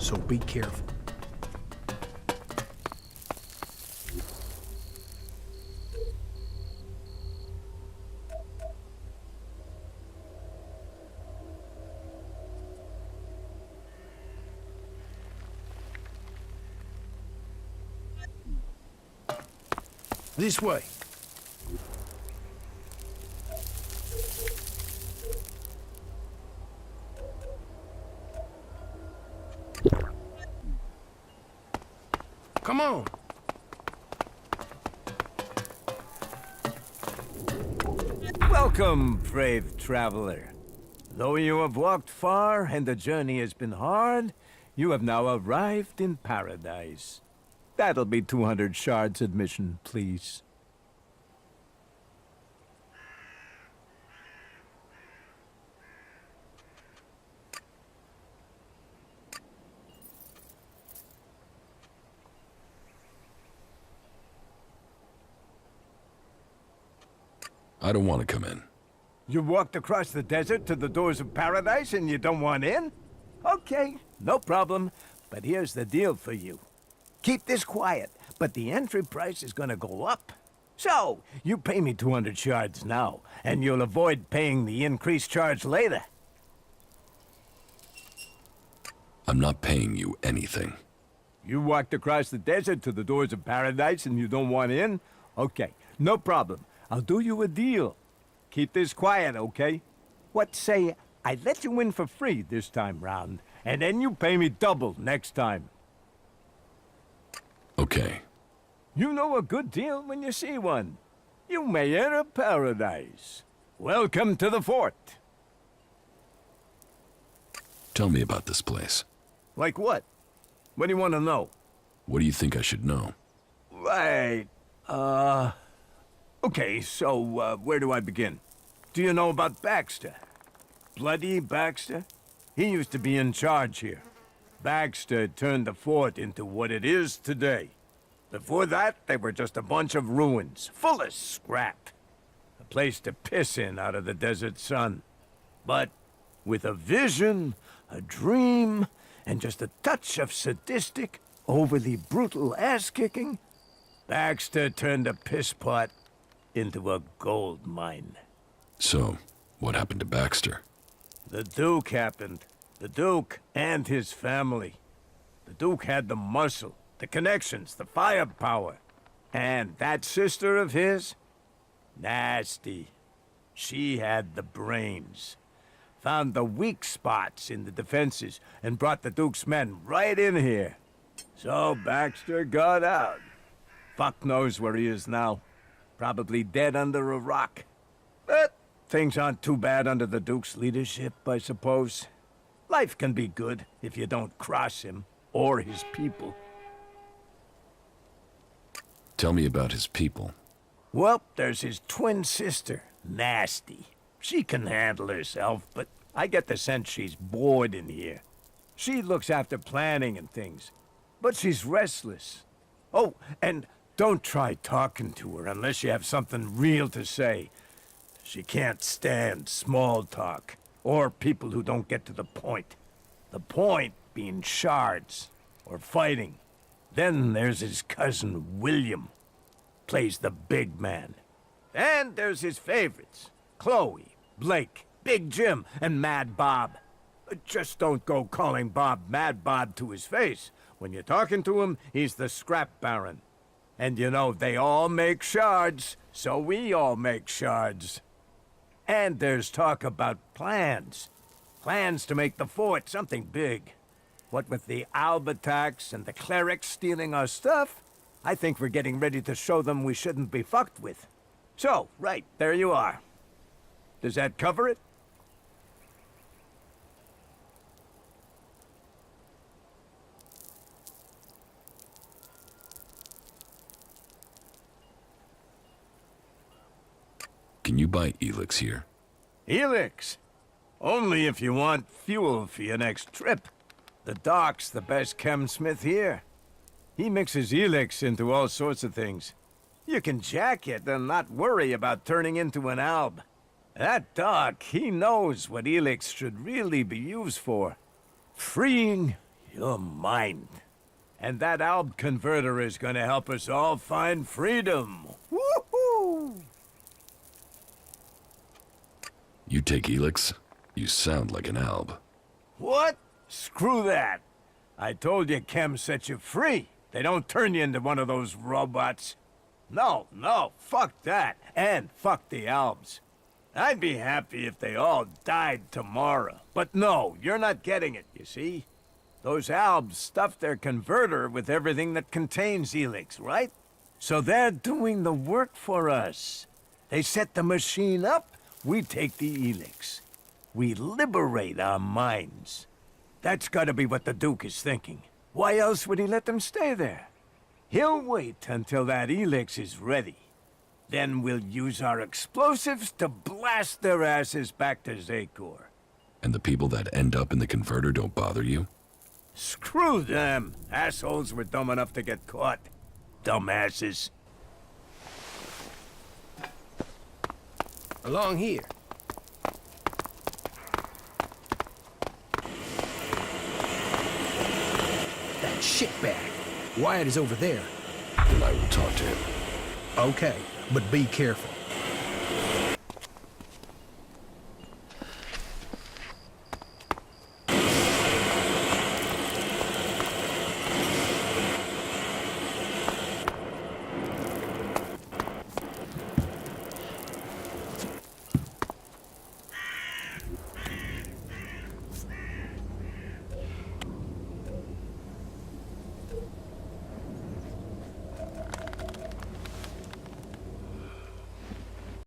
so be careful. This way. Come on. Welcome, brave traveler. Though you have walked far and the journey has been hard, you have now arrived in paradise. That'll be 200 shards admission, please. I don't want to come in. You walked across the desert to the doors of paradise and you don't want in? Okay, no problem. But here's the deal for you. Keep this quiet, but the entry price is gonna go up. So, you pay me 200 shards now, and you'll avoid paying the increased charge later. I'm not paying you anything. You walked across the desert to the doors of paradise and you don't want in? Okay, no problem. I'll do you a deal. Keep this quiet, okay? What say I let you in for free this time round, and then you pay me double next time. Okay. You know a good deal when you see one. You may enter paradise. Welcome to the fort. Tell me about this place. Like what? What do you want to know? What do you think I should know? Right. Okay, so, where do I begin? Do you know about Baxter? Bloody Baxter? He used to be in charge here. Baxter turned the fort into what it is today. Before that, they were just a bunch of ruins, full of scrap. A place to piss in out of the desert sun. But with a vision, a dream, and just a touch of sadistic, overly brutal ass-kicking, Baxter turned a piss pot into a gold mine. So, what happened to Baxter? The Duke happened. The Duke and his family. The Duke had the muscle, the connections, the firepower. And that sister of his? Nasty. She had the brains. Found the weak spots in the defenses and brought the Duke's men right in here. So Baxter got out. Fuck knows where he is now. Probably dead under a rock. But things aren't too bad under the Duke's leadership, I suppose. Life can be good if you don't cross him or his people. Tell me about his people. Well, there's his twin sister, Nasty. She can handle herself, but I get the sense she's bored in here. She looks after planning and things, but she's restless. Oh, and don't try talking to her unless you have something real to say. She can't stand small talk, or people who don't get to the point. The point being shards, or fighting. Then there's his cousin, William. Plays the big man. And there's his favorites. Chloe, Blake, Big Jim, and Mad Bob. Just don't go calling Bob Mad Bob to his face. When you're talking to him, he's the scrap baron. And you know, they all make shards, so we all make shards. And there's talk about plans. Plans to make the fort something big. What with the Albatax and the clerics stealing our stuff, I think we're getting ready to show them we shouldn't be fucked with. So, right, there you are. Does that cover it? Can you buy Elex here? Elex? Only if you want fuel for your next trip. The Doc's the best chemsmith here. He mixes Elex into all sorts of things. You can jack it and not worry about turning into an alb. That Doc, he knows what Elex should really be used for. Freeing Your mind. And that Alb converter is gonna help us all find freedom. Woohoo! You take Elex? You sound like an alb. What? Screw that. I told you Chem set you free. They don't turn you into one of those robots. No, fuck that. And fuck the Albs. I'd be happy if they all died tomorrow. But no, you're not getting it, you see? Those Albs stuffed their converter with everything that contains Elex, right? So they're doing the work for us. They set the machine up, we take the Elex. We liberate our minds. That's gotta be what the Duke is thinking. Why else would he let them stay there? He'll wait until that Elex is ready. Then we'll use our explosives to blast their asses back to Zakor. And the people that end up in the converter don't bother you? Screw them! Assholes were dumb enough to get caught. Dumbasses. Along here. That shitbag. Wyatt is over there. Then I will talk to him. Okay, but be careful.